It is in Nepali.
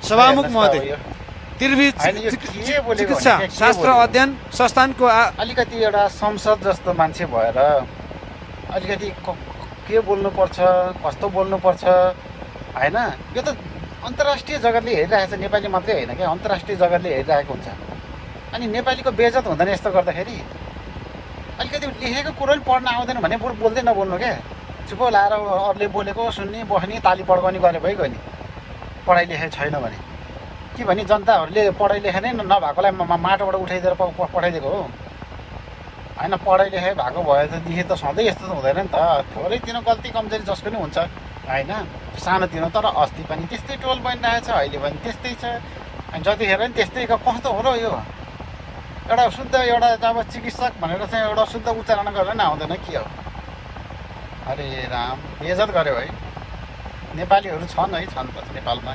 सभामुख महोदय, यो त्रिवी होइन, यो के बोलेको चिकित्सा भने के शास्त्र बोलेको? अध्ययन संस्थानको अलिकति एउटा संसद जस्तो मान्छे भएर अलिकति के बोल्नुपर्छ, कस्तो बोल्नुपर्छ होइन? यो त अन्तर्राष्ट्रिय जगतले हेरिरहेको छ, नेपाली मात्रै होइन क्या, अन्तर्राष्ट्रिय जगतले हेरिरहेको हुन्छ। अनि नेपालीको बेइज्जत हुँदैन यस्तो गर्दाखेरि? अलिकति लेखेको कुरो पनि पढ्न आउँदैन भने बरु बोल्दै नबोल्नु क्या, चुप लाएर अरूले बोलेको सुन्ने, बस्ने, ताली पड्काउने गरे भइगयो नि। पढाइ लेखाइ छैन भने के भने जनताहरूले पढाइ लेखाइ नै नभएकोलाई माटोबाट उठाइदिएर पठाइदिएको हो होइन? पढाइ लेखाइ भएको भए त देखि त सधैँ यस्तो त हुँदैन नि त। थोरै तिनो गल्ती कमजोरी जसको पनि हुन्छ होइन, सानोतिनो। तर अस्ति पनि त्यस्तै टोल बनिरहेको छ, अहिले पनि त्यस्तै छ, अनि जतिखेर पनि त्यस्तै। कस्तो हो र यो? एउटा शुद्ध एउटा अब चिकित्सक भनेर चाहिँ एउटा शुद्ध उच्चारण गर्न आउँदैन के हो? अरे राम, बेइज्जत गऱ्यो है। नेपालीहरू छन् है, छन् त नेपालमा।